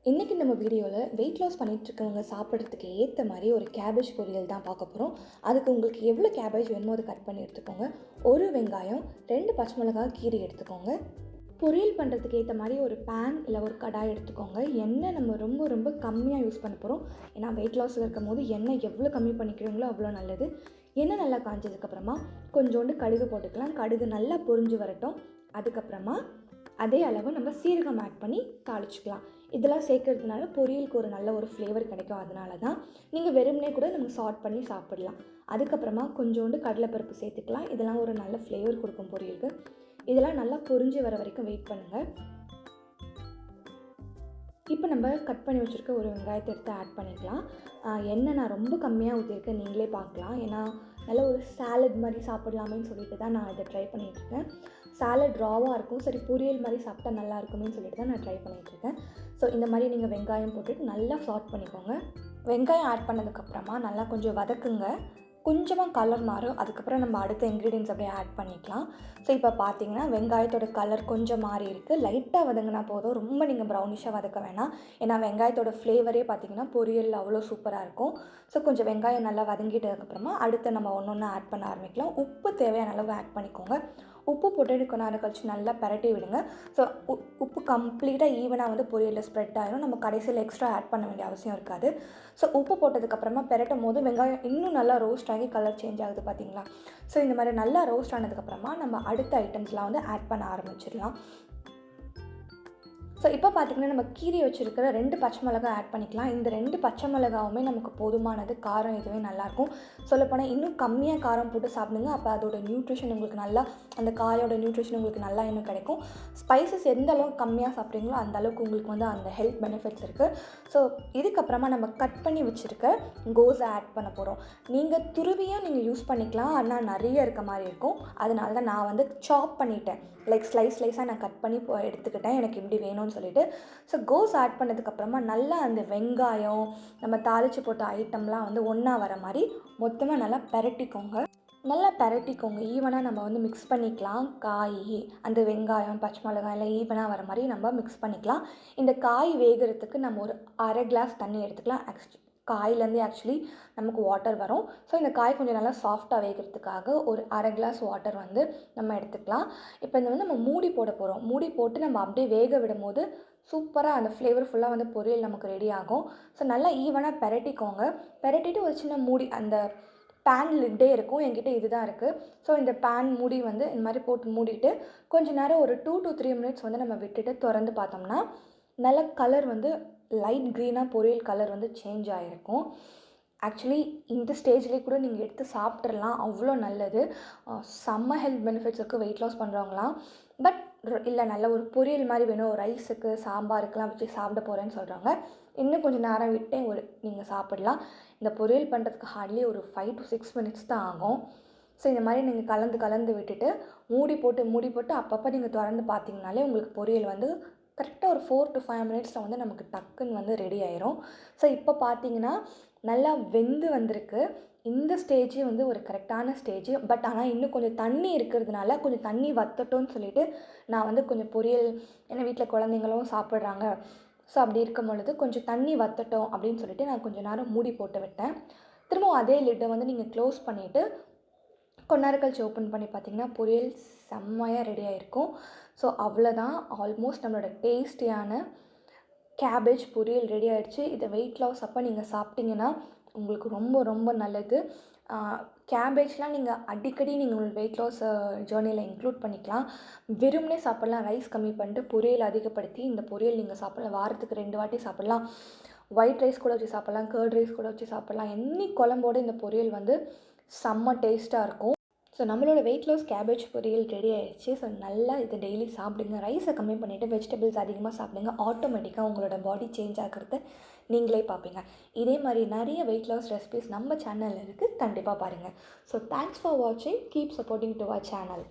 இன்றைக்கி நம்ம வீடியோவில் வெயிட் லாஸ் பண்ணிகிட்ருக்கவங்க சாப்பிட்றதுக்கு ஏற்ற மாதிரி ஒரு கேபேஜ் பொரியல் தான் பார்க்க போகிறோம். அதுக்கு உங்களுக்கு எவ்வளோ கேபேஜ் வேணுமோ அதை கட் பண்ணி எடுத்துக்கோங்க. ஒரு வெங்காயம், 2 பச்சை மிளகாய் கீரி எடுத்துக்கோங்க. பொரியல் பண்ணுறதுக்கு ஏற்ற மாதிரி ஒரு பேன் இல்லை ஒரு கடாய் எடுத்துக்கோங்க. எண்ணெய் நம்ம ரொம்ப ரொம்ப கம்மியாக யூஸ் பண்ண போகிறோம். ஏன்னா வெயிட் லாஸ் இருக்கும் போது எண்ணெய் எவ்வளோ கம்மி பண்ணிக்கிறீங்களோ அவ்வளோ நல்லது. எண்ணெய் நல்லா காஞ்சதுக்கப்புறமா கொஞ்சோண்டு கடுகு போட்டுக்கலாம். கடுகு நல்லா பொரிஞ்சு வரட்டும். அதுக்கப்புறமா அதே அளவு நம்ம சீரகம் ஆட் பண்ணி தாளிச்சிக்கலாம். இதெல்லாம் சேர்க்கறதுனால பொரியலுக்கு ஒரு நல்ல ஒரு ஃப்ளேவர் கிடைக்கும். அதனால தான் நீங்கள் வெறுமனே கூட நம்ம சாட் பண்ணி சாப்பிடலாம். அதுக்கப்புறமா கொஞ்சோண்டு கடலைப்பருப்பு சேர்த்துக்கலாம். இதெல்லாம் ஒரு நல்ல ஃப்ளேவர் கொடுக்கும் பொரியலுக்கு. இதெல்லாம் நல்லா பொரிஞ்சு வர வரைக்கும் வெயிட் பண்ணுங்கள். இப்போ நம்ம கட் பண்ணி வச்சுருக்க ஒரு வெங்காயத்தை எடுத்து ஆட் பண்ணிக்கலாம். எண்ணெய் நான் ரொம்ப கம்மியாக ஊற்றிருக்கேன், நீங்களே பார்க்கலாம். ஏன்னா நல்ல ஒரு சாலட் மாதிரி சாப்பிட்லாமேன்னு சொல்லிட்டு தான் நான் இதை ட்ரை பண்ணிகிட்ருக்கேன். சாலட் ராவாக இருக்கும், சரி பொரியல் மாதிரி சாப்பிட்டா நல்லா இருக்குமேன்னு சொல்லிட்டு தான் நான் ட்ரை பண்ணிகிட்ருக்கேன். ஸோ இந்த மாதிரி நீங்கள் வெங்காயம் போட்டுட்டு நல்லா சாட் பண்ணிக்கோங்க. வெங்காயம் ஆட் பண்ணதுக்கப்புறமா நல்லா கொஞ்சம் வதக்குங்க. கொஞ்சமாக கலர் மாறும். அதுக்கப்புறம் நம்ம அடுத்த இன்க்ரீடியன்ட்ஸ் அப்படியே ஆட் பண்ணிக்கலாம். ஸோ இப்போ பார்த்தீங்கன்னா வெங்காயத்தோட கலர் கொஞ்சம் மாறி இருக்குது. லைட்டாக வதங்கினா போதும், ரொம்ப நீங்கள் ப்ரௌனிஷாக வதக்க வேணாம். ஏன்னா வெங்காயத்தோட ஃப்ளேவரே பார்த்திங்கன்னா பொரியல் அவ்வளோ சூப்பராக இருக்கும். ஸோ கொஞ்சம் வெங்காயம் நல்லா வதங்கிட்டதுக்கப்புறமா அடுத்து நம்ம ஒன்று ஒன்று ஆட் பண்ண ஆரம்பிக்கலாம். உப்பு தேவையான அளவு ஆட் பண்ணிக்கோங்க. உப்பு போட்டு கொஞ்ச நேரம் கழிச்சு நல்லா பரட்டி விடுங்க. ஸோ உப்பு கம்ப்ளீட்டாக ஈவனாக வந்து பொரியலில் ஸ்ப்ரெட் ஆகிடும். நம்ம கடைசியில் எக்ஸ்ட்ரா ஆட் பண்ண வேண்டிய அவசியம் இருக்காது. ஸோ உப்பு போட்டதுக்கப்புறமா பெரட்டும் போது வெங்காயம் இன்னும் நல்லா ரோஸ்ட் ஆகி கலர் சேஞ்ச் ஆகுது பார்த்தீங்களா. ஸோ இந்த மாதிரி நல்லா ரோஸ்ட் ஆனதுக்கப்புறமா நம்ம அடுத்த ஐட்டம்ஸ்லாம் வந்து ஆட் பண்ண ஆரம்பிச்சிடலாம். ஸோ இப்போ பார்த்திங்கன்னா நம்ம கீரி வச்சுருக்கிற 2 பச்சை மிளகாய் ஆட் பண்ணிக்கலாம். இந்த 2 பச்சை மிளகாவுமே நமக்கு போதுமானது. காரம் இதுவே நல்லாயிருக்கும். சொல்லப்போனால் இன்னும் கம்மியாக காரம் போட்டு சாப்பிடுங்க. அப்போ அதோட நியூட்ரிஷன் உங்களுக்கு நல்லா, அந்த காயோட நியூட்ரிஷன் உங்களுக்கு நல்லா இன்னும் கிடைக்கும். ஸ்பைசஸ் எந்த அளவுக்கு கம்மியாக சாப்பிட்றீங்களோ அந்த அளவுக்கு உங்களுக்கு வந்து அந்த ஹெல்த் பெனிஃபிட்ஸ் இருக்குது. ஸோ இதுக்கப்புறமா நம்ம கட் பண்ணி வச்சுருக்க கோஸை ஆட் பண்ண போகிறோம். நீங்கள் துருவியாக நீங்கள் யூஸ் பண்ணிக்கலாம், ஆனால் நிறைய இருக்க மாதிரி இருக்கும். அதனால தான் நான் வந்து சாப் பண்ணிட்டேன். லைக் ஸ்லைஸாக நான் கட் பண்ணி எடுத்துக்கிட்டேன், எனக்கு இப்படி வேணும்னு சொல்லிட்டு. ஸோ கோஸ் ஆட் பண்ணதுக்கப்புறமா நல்லா அந்த வெங்காயம், நம்ம தாளித்து போட்ட ஐட்டம்லாம் வந்து ஒன்றா வர மாதிரி மொத்தமாக நல்லா பெரட்டிக்கோங்க. ஈவனாக நம்ம வந்து மிக்ஸ் பண்ணிக்கலாம். காய், அந்த வெங்காயம், பச்சை மிளகாய் எல்லாம் ஈவனாக வர மாதிரி நம்ம மிக்ஸ் பண்ணிக்கலாம். இந்த காய் வேகிறதுக்கு நம்ம ஒரு அரை கிளாஸ் தண்ணி எடுத்துக்கலாம். காயிலேருந்து ஆக்சுவலி நமக்கு வாட்டர் வரும். ஸோ இந்த காய் கொஞ்சம் நல்லா சாஃப்டாக வேகிறதுக்காக ஒரு அரை கிளாஸ் வாட்டர் வந்து நம்ம எடுத்துக்கலாம். இப்போ இந்த வந்து நம்ம மூடி போட போகிறோம். மூடி போட்டு நம்ம அப்படியே வேக விடும் போது சூப்பராக அந்த ஃப்ளேவர் ஃபுல்லாக வந்து பொரியல் நமக்கு ரெடி ஆகும். ஸோ நல்லா ஈவனாக பெரட்டிக்கோங்க. பெரட்டிட்டு ஒரு சின்ன மூடி, அந்த பேன் லிட்டே இருக்கும், என்கிட்ட இது தான் இருக்குது. ஸோ இந்த பேன் மூடி வந்து இந்த மாதிரி போட்டு மூடிட்டு கொஞ்சம் நேரம் ஒரு 2 to 3 மினிட்ஸ் வந்து நம்ம விட்டுட்டு திறந்து பார்த்தோம்னா நல்ல கலர் வந்து லைட் க்ரீனாக பொரியல் கலர் வந்து சேஞ்ச் ஆகிருக்கும். ஆக்சுவலி இந்த ஸ்டேஜ்லேயே கூட நீங்கள் எடுத்து சாப்பிட்றலாம், அவ்வளோ நல்லது. செம்ம ஹெல்த் பெனிஃபிட்ஸ் இருக்குது வெயிட் லாஸ் பண்ணுறவங்களாம். பட் இல்லை, நல்ல ஒரு பொரியல் மாதிரி வேணும், ரைஸுக்கு சாம்பாருக்கெலாம் வச்சு சாப்பிட போகிறேன்னு சொல்கிறாங்க, இன்னும் கொஞ்சம் நேரம் விட்டே நீங்கள் சாப்பிடலாம். இந்த பொரியல் பண்ணுறதுக்கு ஹார்ட்லி ஒரு 5 to 6 மினிட்ஸ் தான் ஆகும். ஸோ இந்த மாதிரி நீங்கள் கலந்து விட்டுட்டு மூடி போட்டு அப்பப்போ நீங்கள் திறந்து பார்த்தீங்கனாலே உங்களுக்கு பொரியல் வந்து கரெக்டாக ஒரு 4 to 5 மினிட்ஸில் வந்து நமக்கு டக்குன்னு வந்து ரெடி ஆயிரும். ஸோ இப்போ பார்த்தீங்கன்னா நல்லா வெந்து வந்திருக்கு. இந்த ஸ்டேஜே வந்து ஒரு கரெக்டான ஸ்டேஜ். பட் ஆனால் இன்னும் கொஞ்சம் தண்ணி இருக்கிறதுனால கொஞ்சம் தண்ணி வற்றட்டும்னு சொல்லிவிட்டு நான் வந்து கொஞ்சம் பொரியல், ஏன்னா வீட்டில் குழந்தைங்களும் சாப்பிட்றாங்க, ஸோ அப்படி இருக்கும் பொழுது கொஞ்சம் தண்ணி வற்றட்டும் அப்படின்னு சொல்லிட்டு நான் கொஞ்சம் நேரம் மூடி போட்டு விட்டேன். திரும்பவும் அதே லிட்டை வந்து நீங்கள் க்ளோஸ் பண்ணிவிட்டு கொஞ்ச நேரம் கழிச்சு ஓப்பன் பண்ணி பார்த்தீங்கன்னா பொரியல் செம்மையாக ரெடி ஆகிருக்கும். ஸோ அவ்வளோதான், ஆல்மோஸ்ட் நம்மளோட டேஸ்டியான கேபேஜ் பொரியல் ரெடி ஆகிடுச்சு. இதை வெயிட் லாஸ் அப்போ நீங்கள் சாப்பிட்டிங்கன்னா உங்களுக்கு ரொம்ப ரொம்ப நல்லது. கேபேஜ்லாம் நீங்கள் அடிக்கடி நீங்கள் வெயிட் லாஸ் ஜேர்னியில் இன்க்ளூட் பண்ணிக்கலாம். வெறுமனே சாப்பிட்லாம், ரைஸ் கம்மி பண்ணிட்டு பொரியல் அதிகப்படுத்தி இந்த பொரியல் நீங்கள் சாப்பிட்லாம். வாரத்துக்கு 2 வாட்டி சாப்பிட்லாம். ஒயிட் ரைஸ் கூட வச்சு சாப்பிட்லாம், கர்ட் ரைஸ் கூட வச்சு சாப்பிட்லாம். என்னி குழம்போடு இந்த பொரியல் வந்து செம்ம டேஸ்ட்டாக இருக்கும். ஸோ நம்மளோட வெயிட் லாஸ் கேபேஜ் பொரியல் ரெடி ஆகிடுச்சு. ஸோ நல்லா இதை டெய்லி சாப்பிடுங்க. ரைஸை கம்மி பண்ணிவிட்டு வெஜிடபிள்ஸ் அதிகமாக சாப்பிடுங்க. ஆட்டோமேட்டிக்காக உங்களோட பாடி சேஞ்ச் ஆகிறது நீங்களே பார்ப்பீங்க. இதே மாதிரி நிறைய வெயிட் லாஸ் ரெசிபிஸ் நம்ம சேனலில் இருக்குது, கண்டிப்பாக பாருங்கள். ஸோ தேங்க்ஸ் ஃபார் வாட்சிங். Keep supporting to our channel.